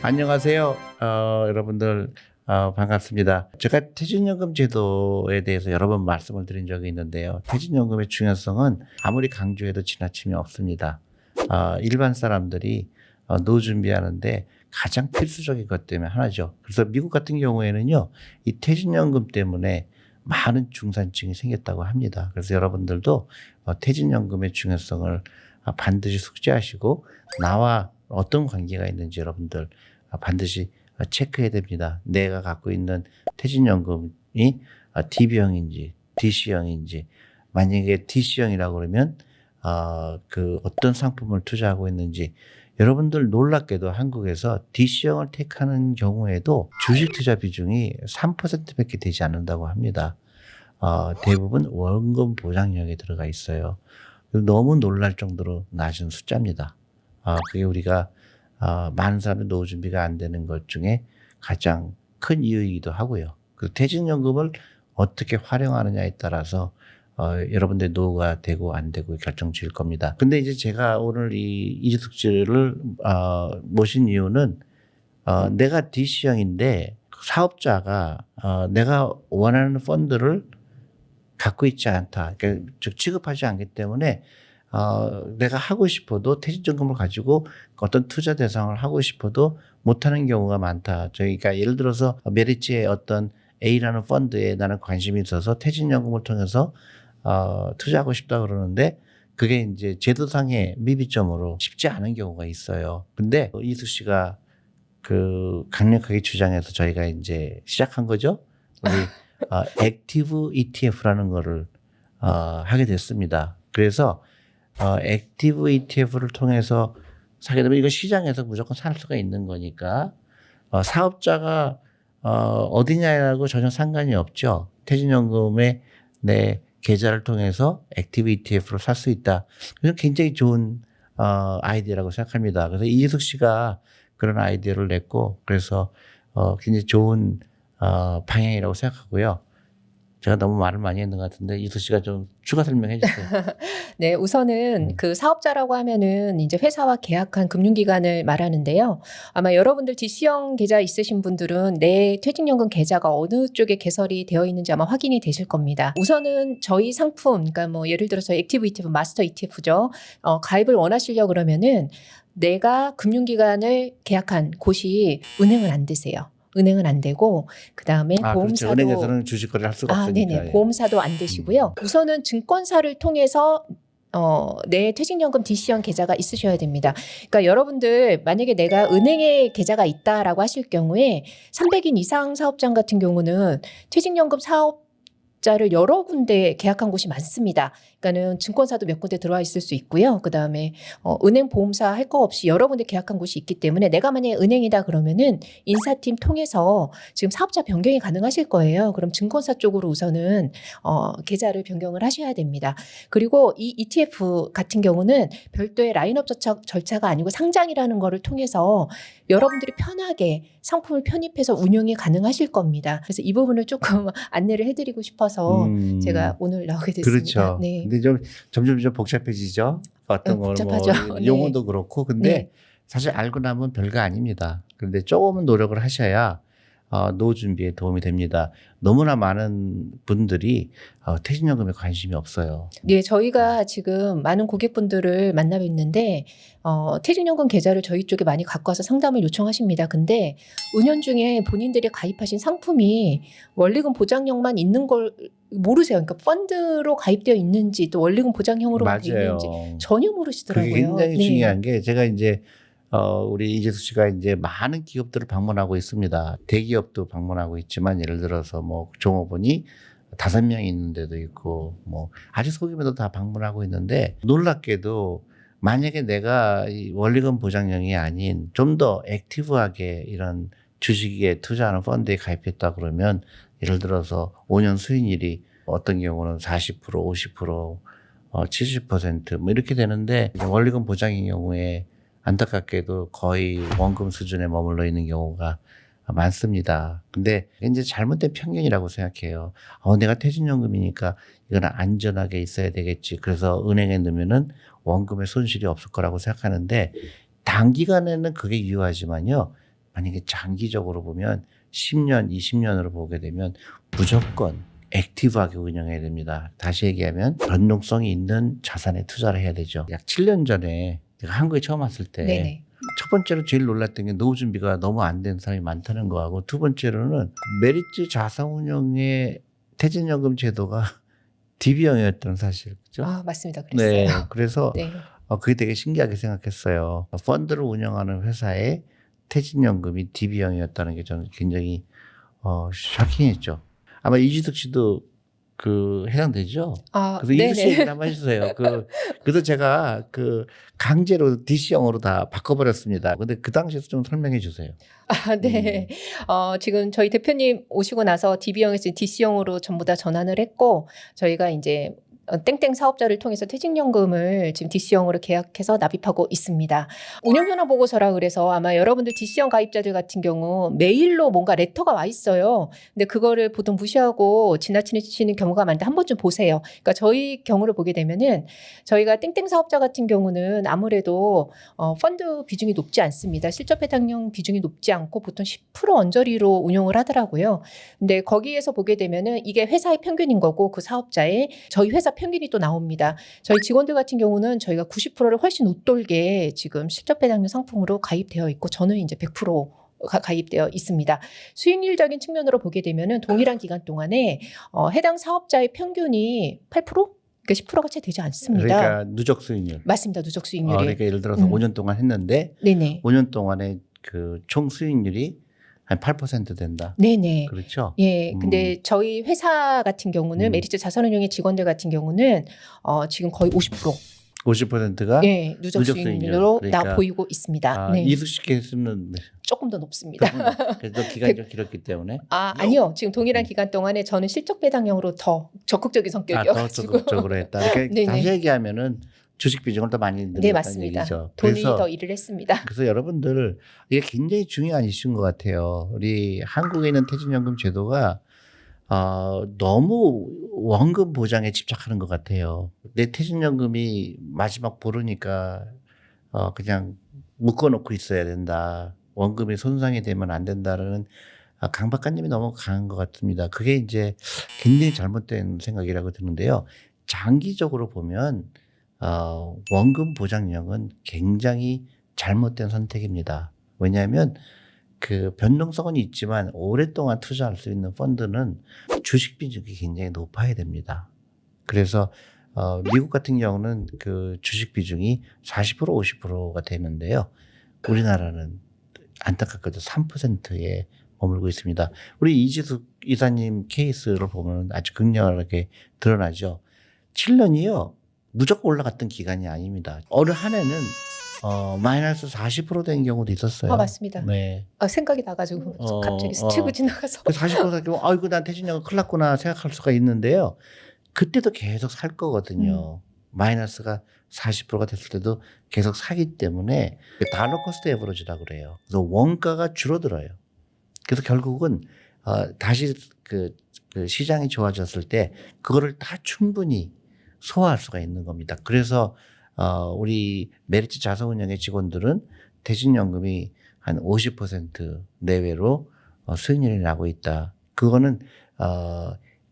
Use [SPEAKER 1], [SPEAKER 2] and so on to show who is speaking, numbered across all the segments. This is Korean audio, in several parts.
[SPEAKER 1] 안녕하세요. 여러분들 반갑습니다. 제가 퇴직연금 제도에 대해서 여러 번 말씀을 드린 적이 있는데요. 퇴직연금의 중요성은 아무리 강조해도 지나침이 없습니다. 일반 사람들이 노후 준비하는데 가장 필수적인 것 때문에 하나죠. 그래서 미국 같은 경우에는요, 이 퇴직연금 때문에 많은 중산층이 생겼다고 합니다. 그래서 여러분들도 퇴직연금의 중요성을 반드시 숙지하시고 나와 어떤 관계가 있는지 여러분들 반드시 체크해야 됩니다. 내가 갖고 있는 퇴직연금이 DB형인지 DC형인지, 만약에 DC형이라고 그러면 그 어떤 상품을 투자하고 있는지. 여러분들 놀랍게도 한국에서 DC형을 택하는 경우에도 주식 투자 비중이 3%밖에 되지 않는다고 합니다. 대부분 원금 보장형에 들어가 있어요. 너무 놀랄 정도로 낮은 숫자입니다. 그게 우리가 많은 사람이 노후 준비가 안 되는 것 중에 가장 큰 이유이기도 하고요. 그 퇴직연금을 어떻게 활용하느냐에 따라서 여러분들의 노후가 되고 안 되고 결정 지을 겁니다. 근데 이제 제가 오늘 이 이주숙 씨를 모신 이유는 내가 DC형인데 사업자가 내가 원하는 펀드를 갖고 있지 않다. 그러니까 즉 취급하지 않기 때문에 내가 하고 싶어도 퇴직연금을 가지고 어떤 투자 대상을 하고 싶어도 못하는 경우가 많다. 그러니까 예를 들어서 메리츠의 어떤 A라는 펀드에 나는 관심이 있어서 퇴직연금을 통해서 투자하고 싶다 그러는데 그게 이제 제도상의 미비점으로 쉽지 않은 경우가 있어요. 근데 이수 씨가 그 강력하게 주장해서 저희가 이제 시작한 거죠. 우리 액티브 ETF라는 거를 하게 됐습니다. 그래서 액티브 ETF를 통해서 사게 되면 이거 시장에서 무조건 살 수가 있는 거니까 사업자가 어디냐라고 전혀 상관이 없죠. 퇴직연금에 내 계좌를 통해서 액티브 ETF로 살 수 있다. 그래서 굉장히 좋은 아이디어라고 생각합니다. 그래서 이재숙 씨가 그런 아이디어를 냈고 그래서 굉장히 좋은 방향이라고 생각하고요. 제가 너무 말을 많이 했는 것 같은데 이수 씨가 좀 추가 설명해 주세요.
[SPEAKER 2] 네, 우선은 그 사업자라고 하면은 이제 회사와 계약한 금융기관을 말하는데요. 아마 여러분들 DC형 계좌 있으신 분들은 내 퇴직연금 계좌가 어느 쪽에 개설이 되어 있는지 아마 확인이 되실 겁니다. 우선은 저희 상품, 그러니까 뭐 예를 들어서 액티브 ETF, 마스터 ETF죠. 가입을 원하시려고 그러면은 내가 금융기관을 계약한 곳이 은행은 안 되세요. 은행은 안 되고 그다음에 보험사도
[SPEAKER 1] 그렇죠. 은행에서는 주식 거래를 할 수가 없으니까.
[SPEAKER 2] 네네. 보험사도 안 되시고요. 우선은 증권사를 통해서 내 퇴직연금 DC형 계좌가 있으셔야 됩니다. 그러니까 여러분들 만약에 내가 은행에 계좌가 있다라고 하실 경우에 300인 이상 사업장 같은 경우는 퇴직연금 사업자를 여러 군데 계약한 곳이 많습니다. 그러니까는 증권사도 몇 군데 들어와 있을 수 있고요. 그다음에 은행 보험사 할 거 없이 여러 군데 계약한 곳이 있기 때문에 내가 만약에 은행이다 그러면은 인사팀 통해서 지금 사업자 변경이 가능하실 거예요. 그럼 증권사 쪽으로 우선은 계좌를 변경을 하셔야 됩니다. 그리고 이 ETF 같은 경우는 별도의 라인업 절차가 아니고 상장이라는 거를 통해서 여러분들이 편하게 상품을 편입해서 운용이 가능하실 겁니다. 그래서 이 부분을 조금 안내를 해드리고 싶어서 제가 오늘 나오게 됐습니다.
[SPEAKER 1] 그렇죠.
[SPEAKER 2] 네.
[SPEAKER 1] 근데 점점 복잡해지죠. 어떤 걸
[SPEAKER 2] 복잡하죠.
[SPEAKER 1] 뭐 용어도
[SPEAKER 2] 네.
[SPEAKER 1] 그렇고. 근데
[SPEAKER 2] 네.
[SPEAKER 1] 사실 알고 나면 별거 아닙니다. 그런데 조금은 노력을 하셔야 노후 준비에 도움이 됩니다. 너무나 많은 분들이 퇴직연금에 관심이 없어요.
[SPEAKER 2] 네, 저희가 지금 많은 고객분들을 만나고 있는데 퇴직연금 계좌를 저희 쪽에 많이 갖고 와서 상담을 요청하십니다. 근데 은연중에 본인들이 가입하신 상품이 원리금 보장형만 있는 걸 모르세요. 그러니까 펀드로 가입되어 있는지 또 원리금 보장형으로만 되어 있는지 전혀 모르시더라고요.
[SPEAKER 1] 그게 굉장히
[SPEAKER 2] 네.
[SPEAKER 1] 중요한 게 제가 이제 우리 이재숙 씨가 이제 많은 기업들을 방문하고 있습니다. 대기업도 방문하고 있지만 예를 들어서 뭐 종업원이 5명 있는 데도 있고 뭐 아주 소규모도 다 방문하고 있는데 놀랍게도 만약에 내가 이 원리금 보장형이 아닌 좀 더 액티브하게 이런 주식에 투자하는 펀드에 가입했다 그러면 예를 들어서 5년 수익률이 어떤 경우는 40%, 50%, 70% 이렇게 되는데 원리금 보장인 경우에 안타깝게도 거의 원금 수준에 머물러 있는 경우가 많습니다. 근데 이제 잘못된 편견이라고 생각해요. 내가 퇴직연금이니까 이건 안전하게 있어야 되겠지. 그래서 은행에 넣으면은 원금에 손실이 없을 거라고 생각하는데 단기간에는 그게 유효하지만요. 만약에 장기적으로 보면 10년, 20년으로 보게 되면 무조건 액티브하게 운영해야 됩니다. 다시 얘기하면 변동성이 있는 자산에 투자를 해야 되죠. 약 7년 전에 제가 한국에 처음 왔을 때
[SPEAKER 2] 네네.
[SPEAKER 1] 첫 번째로 제일 놀랐던 게 노후 준비가 너무 안 된 사람이 많다는 거하고 두 번째로는 메리츠 자산운용의 퇴직연금 제도가 DB형이었다는 사실. 그죠?
[SPEAKER 2] 아, 맞습니다.
[SPEAKER 1] 네.
[SPEAKER 2] 그랬어요.
[SPEAKER 1] 그래서
[SPEAKER 2] 네.
[SPEAKER 1] 그게 되게 신기하게 생각했어요. 펀드를 운영하는 회사의 퇴직연금이 DB형이었다는 게 저는 굉장히 쇼킹했죠. 아마 이지득 씨도 해당되죠?
[SPEAKER 2] 아,
[SPEAKER 1] 그래서 이지득 씨
[SPEAKER 2] 네네.
[SPEAKER 1] 얘기를 한번 해주세요. 그래서 제가 강제로 DC형으로 다 바꿔버렸습니다. 근데 그 당시에서 좀 설명해 주세요.
[SPEAKER 2] 아, 네. 지금 저희 대표님 오시고 나서 DB형에서 DC형으로 전부 다 전환을 했고, 저희가 이제 땡땡 사업자를 통해서 퇴직연금을 지금 DC형으로 계약해서 납입하고 있습니다. 운영변화 보고서라 그래서 아마 여러분들 DC형 가입자들 같은 경우 메일로 뭔가 레터가 와 있어요. 근데 그거를 보통 무시하고 지나치시는 경우가 많은데 한 번쯤 보세요. 그러니까 저희 경우를 보게 되면은 저희가 땡땡 사업자 같은 경우는 아무래도 펀드 비중이 높지 않습니다. 실적 배당형 비중이 높지 않고 보통 10% 언저리로 운용을 하더라고요. 근데 거기에서 보게 되면은 이게 회사의 평균인 거고 그 사업자의 저희 회사 평균이 또 나옵니다. 저희 직원들 같은 경우는 저희가 90%를 훨씬 웃돌게 지금 실적 배당형 상품으로 가입되어 있고 저는 이제 100% 가입되어 있습니다. 수익률적인 측면으로 보게 되면은 동일한 기간 동안에 해당 사업자의 평균이 8%? 그러니까 10%가 채 되지 않습니다.
[SPEAKER 1] 그러니까 누적 수익률.
[SPEAKER 2] 맞습니다. 누적 수익률이.
[SPEAKER 1] 그러니까 예를 들어서 5년 동안 했는데
[SPEAKER 2] 네네.
[SPEAKER 1] 5년 동안에 그 총 수익률이 한 8% 된다.
[SPEAKER 2] 네네.
[SPEAKER 1] 그렇죠?
[SPEAKER 2] 예, 근데 저희 회사 같은 경우는 메리츠 자산운용의 직원들 같은 경우는 지금 거의
[SPEAKER 1] 50%가
[SPEAKER 2] 예, 누적 수익률로
[SPEAKER 1] 그러니까,
[SPEAKER 2] 나 보이고 있습니다. 네.
[SPEAKER 1] 이수식에 쓰면
[SPEAKER 2] 조금 더 높습니다.
[SPEAKER 1] 그래도 기간이 좀 길었기 때문에.
[SPEAKER 2] 아니요. 지금 동일한 기간 동안에 저는 실적 배당형으로 더 적극적인
[SPEAKER 1] 더
[SPEAKER 2] 성격이어가지고.
[SPEAKER 1] 적극적으로 했다. 그러니까
[SPEAKER 2] 네네.
[SPEAKER 1] 다시 얘기하면은 주식 비중을 더 많이
[SPEAKER 2] 네,
[SPEAKER 1] 늘렸다는
[SPEAKER 2] 맞습니다.
[SPEAKER 1] 얘기죠.
[SPEAKER 2] 돈이 더 일을 했습니다.
[SPEAKER 1] 그래서 여러분들 이게 굉장히 중요한 이슈인 것 같아요. 우리 한국에 있는 퇴직연금 제도가 너무 원금 보장에 집착하는 것 같아요. 내 퇴직연금이 마지막 보르니까 그냥 묶어놓고 있어야 된다. 원금이 손상이 되면 안 된다는 강박관념이 너무 강한 것 같습니다. 그게 이제 굉장히 잘못된 생각이라고 드는데요. 장기적으로 보면 원금 보장형은 굉장히 잘못된 선택입니다. 왜냐하면 그 변동성은 있지만 오랫동안 투자할 수 있는 펀드는 주식 비중이 굉장히 높아야 됩니다. 그래서 미국 같은 경우는 그 주식 비중이 40% 50%가 되는데요. 우리나라는 안타깝게도 3%에 머물고 있습니다. 우리 이지숙 이사님 케이스를 보면 아주 극렬하게 드러나죠. 7년이요. 무조건 올라갔던 기간이 아닙니다. 어느 한 해는 마이너스 40% 된 경우도 있었어요.
[SPEAKER 2] 맞습니다.
[SPEAKER 1] 네.
[SPEAKER 2] 생각이 나가지고 갑자기 스치고 지나가서.
[SPEAKER 1] 40% 경우 아이고 난 퇴직연금 큰일 났구나 생각할 수가 있는데요. 그때도 계속 살 거거든요. 마이너스가 40%가 됐을 때도 계속 사기 때문에 달러 코스트 에버리지라고 그래요. 그래서 원가가 줄어들어요. 그래서 결국은 다시 그 시장이 좋아졌을 때 그거를 다 충분히 소화할 수가 있는 겁니다. 그래서 우리 메리츠 자산운용의 직원들은 퇴직연금이 한 50% 내외로 수익률이 나고 있다. 그거는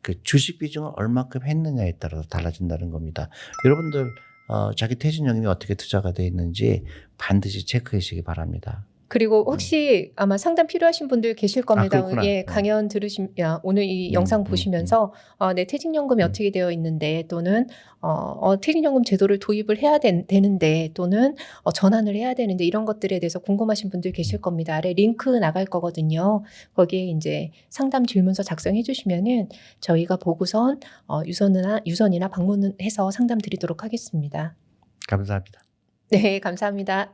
[SPEAKER 1] 그 주식 비중을 얼마큼 했느냐에 따라서 달라진다는 겁니다. 여러분들 자기 퇴직연금이 어떻게 투자가 되어 있는지 반드시 체크해 주시기 바랍니다.
[SPEAKER 2] 그리고 혹시 아마 상담 필요하신 분들 계실 겁니다.
[SPEAKER 1] 그렇구나.
[SPEAKER 2] 예, 강연 오늘 이 영상 보시면서 내 퇴직연금이 어떻게 되어 있는데 또는 퇴직연금 제도를 도입을 해야 되는데 또는 전환을 해야 되는데 이런 것들에 대해서 궁금하신 분들 계실 겁니다. 아래 링크 나갈 거거든요. 거기에 이제 상담 질문서 작성해 주시면은 저희가 보고선 유선이나 방문해서 상담 드리도록 하겠습니다.
[SPEAKER 1] 감사합니다.
[SPEAKER 2] 네, 감사합니다.